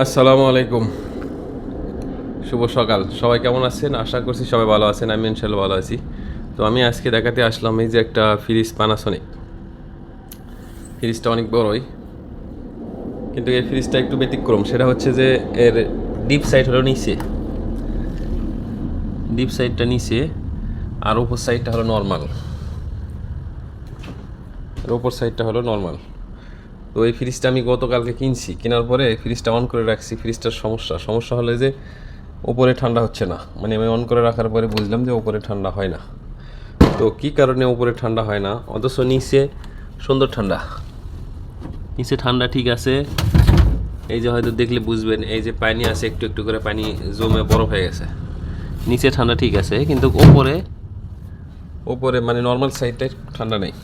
আসসালামু আলাইকুম, শুভ সকাল। সবাই কেমন আছেন? আশা করছি সবাই ভালো আছেন। আমি ইনশাল্লাহ ভালো আছি। তো আমি আজকে দেখাতে আসলাম এই যে একটা ফ্রিজ, পানাসনিক ফ্রিজটা অনেক বড়ই, কিন্তু এই ফ্রিজটা একটু ব্যতিক্রম। সেটা হচ্ছে যে এর ডিপ সাইড হলো নিচে, ডিপ সাইডটা নিচে, আর উপর সাইডটা হলো নর্মাল। উপর সাইডটা হলো নর্মাল। তো এই ফ্রিজটা আমি গতকালকে কিনছি, কেনার পরে ফ্রিজটা অন করে রাখছি। ফ্রিজটার সমস্যা হলো যে ওপরে ঠান্ডা হচ্ছে না। মানে আমি অন করে রাখার পরে বুঝলাম যে ওপরে ঠান্ডা হয় না। তো কী কারণে উপরে ঠান্ডা হয় না, অথচ নিচে সুন্দর ঠান্ডা? নিচে ঠান্ডা ঠিক আছে, এই যে হয়তো দেখলে বুঝবেন, এই যে পানি আছে, একটু একটু করে পানি জমে বরফ হয়ে গেছে। নিচে ঠান্ডা ঠিক আছে, কিন্তু ওপরে ওপরে মানে নর্মাল সাইডটায় ঠান্ডা নেই।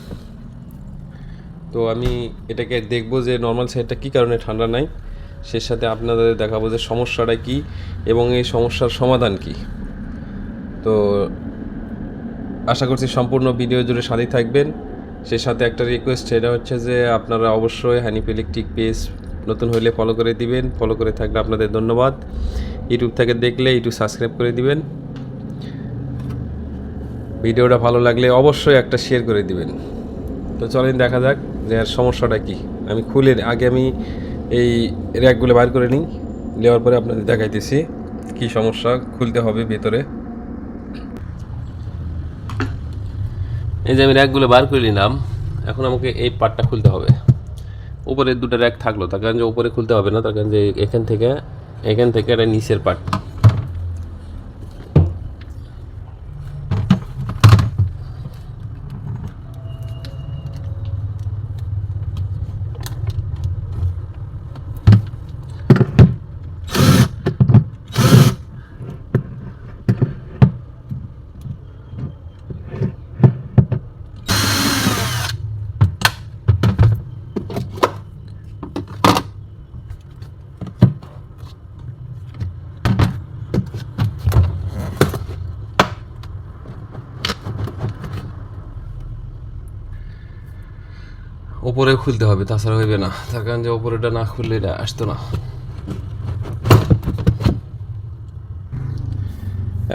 তো আমি এটাকে দেখব যে নর্মাল সাইডটা কী কারণে ঠান্ডা নাই, সে সাথে আপনাদের দেখাবো যে সমস্যাটা কী এবং এই সমস্যার সমাধান কী। তো আশা করছি সম্পূর্ণ ভিডিও জুড়ে সাথেই থাকবেন। সে সাথে একটা রিকোয়েস্ট, সেটা হচ্ছে যে আপনারা অবশ্যই হানিফ ইলেকট্রিক পেজ নতুন হলে ফলো করে দিবেন। ফলো করে থাকলে আপনাদের ধন্যবাদ। ইউটিউব থেকে দেখলে ইউটিউব সাবস্ক্রাইব করে দিবেন। ভিডিওটা ভালো লাগলে অবশ্যই একটা শেয়ার করে দিবেন। তো চলেন দেখা যাক যে আর সমস্যাটা কী। আমি খুলে আগে আমি এই র্যাকগুলো বার করে নিই, নেওয়ার পরে আপনাদের দেখাইতেছি কী সমস্যা। খুলতে হবে ভেতরে। এই যে আমি র্যাকগুলো বার করে নিলাম, এখন আমাকে এই পার্টটা খুলতে হবে। উপরে দুটো র্যাক থাকলো, তার কারণ যে উপরে খুলতে হবে না, তার কারণ যে এখান থেকে একটা নিচের পার্ট। ওপরে খুলতে হবে, তাছাড়া হইবে না। তার কারণ যে ওপরেটা না খুললে এটা আসতো না।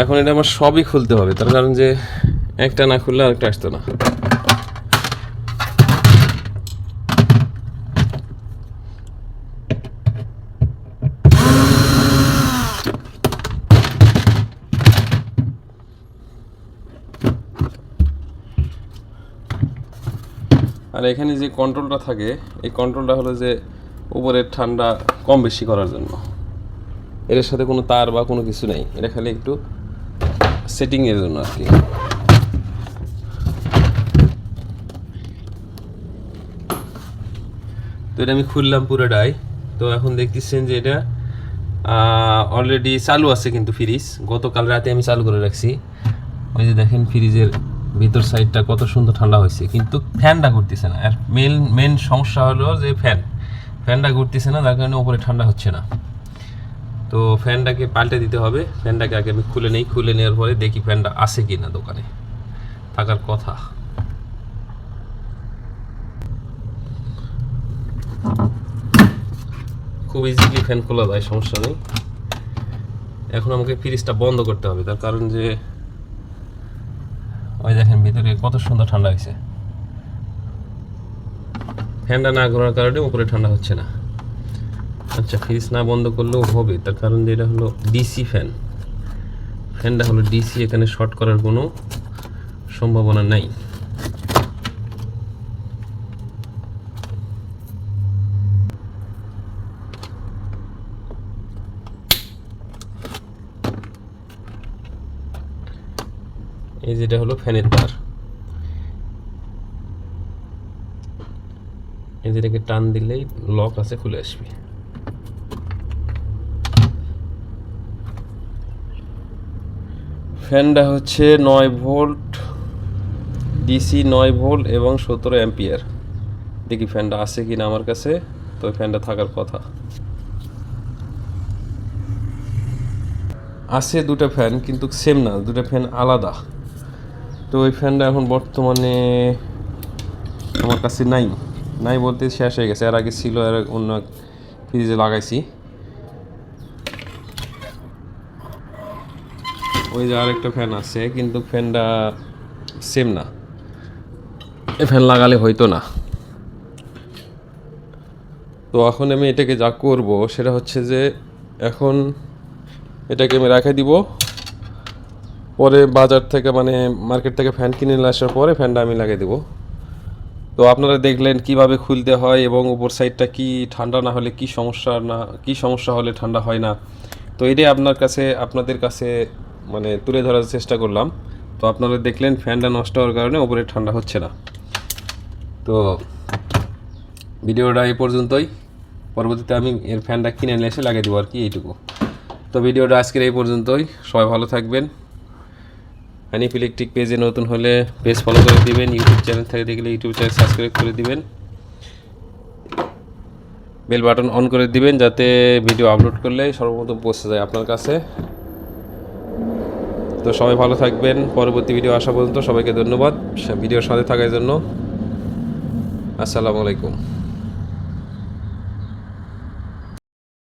এখন এটা আমার সবই খুলতে হবে, তার কারণ যে একটা না খুললে আরেকটা আসতো না। আর এখানে যে কন্ট্রোলটা থাকে, এই কন্ট্রোলটা হলো যে উপরের ঠান্ডা কম বেশি করার জন্য। এর সাথে কোনো তার বা কোনো কিছু নেই, এটা খালি একটু সেটিংয়ের জন্য আর কি। তো এটা আমি খুললাম পুরোটাই। তো এখন দেখতেছেন যে এটা অলরেডি চালু আছে, কিন্তু ফ্রিজ গতকাল রাতে আমি চালু করে রাখছি। ওই যে দেখেন ফ্রিজের ভিতর সাইডটা কত সুন্দর ঠান্ডা হয়েছে, কিন্তু ফ্যানটা ঘুরতেছে না। আর মেন সমস্যা হলো যে ফ্যানটা ঘুরতেছে না, যার কারণে উপরে ঠান্ডা হচ্ছে না। তো ফ্যানটাকে পাল্টে দিতে হবে। ফ্যানটাকে আগে আমি খুলে নেই, খুলে নেওয়ার পরে দেখি ফ্যানটা আছে কি না। দোকানে থাকার কথা। খুব ইজিলি ফ্যান খোলা যায়, সমস্যা নেই। এখন আমাকে ফ্রিজটা বন্ধ করতে হবে, তার কারণ যে ওই দেখেন ভিতরে কত সুন্দর ঠান্ডা হয়েছে। ফ্যানটা না ঘোরার কারণে উপরে ঠান্ডা হচ্ছে না। আচ্ছা, ফ্রিজ না বন্ধ করলেও হবে, তার কারণ যে এটা হলো ডিসি ফ্যান। ফ্যানটা হলো ডিসি, এখানে শর্ট করার কোনো সম্ভাবনা নাই। এই যেটা হলো ফ্যানের তার, এই যেটাকে টান দিলেই লক আছে, খুলে আসবে। ফ্যানটা হচ্ছে 9 ভোল্ট ডিসি, 9 ভোল্ট এবং 17 অ্যাম্পিয়ার। দেখি ফ্যানটা আছে কি না আমার কাছে। তো ফ্যানটা থাকার কথা আছে। দুটো ফ্যান কিন্তু সেম না, দুটো ফ্যান আলাদা। তো ওই ফ্যানটা এখন বর্তমানে আমার কাছে নাই বলতে শেষ হয়ে গেছে। এর আগে ছিল, আর অন্য ফ্রিজে লাগাইছি। ওই যে আরেকটা ফ্যান আছে, কিন্তু ফ্যানটা সেম না, এই ফ্যান লাগালে হইতো না। তো এখন আমি এটাকে যা করব সেটা হচ্ছে যে এখন এটাকে আমি রেখে দিব, পরে বাজার থেকে মানে মার্কেট থেকে ফ্যান কিনে নিয়ে আসার পরে ফ্যানটা আমি লাগিয়ে দেবো। তো আপনারা দেখলেন কিভাবে খুলতে হয় এবং উপর সাইডটা কি ঠান্ডা না হলে কি সমস্যা হলে ঠান্ডা হয় না। তো এটাই আপনাদের কাছে মানে তুলে ধরার চেষ্টা করলাম। তো আপনারা দেখলেন ফ্যানটা নষ্ট হওয়ার কারণে উপরে ঠান্ডা হচ্ছে না। তো ভিডিওটা এই পর্যন্তই, পরবর্তীতে আমি এর ফ্যানটা কিনে নিয়ে এসে লাগিয়ে দেবো আর কি, এইটুকু। তো ভিডিওটা আজকের এই পর্যন্তই, সবাই ভালো থাকবেন। হানিফ ইলেকট্রিক পেজে নতুন হলে পেজ ফলো করে দিবেন, ইউটিউব চ্যানেল থেকে দেখলে ইউটিউব চ্যানেল সাবস্ক্রাইব করে দিবেন, বেল বাটন অন করে দিবেন যাতে ভিডিও আপলোড করলে সর্বপ্রথম পৌঁছে যায় আপনার কাছে। তো সবাই ভালো থাকবেন, পরবর্তী ভিডিও আসা পর্যন্ত সবাইকে ধন্যবাদ ভিডিওর সাথে থাকার জন্য। আসসালামু আলাইকুম।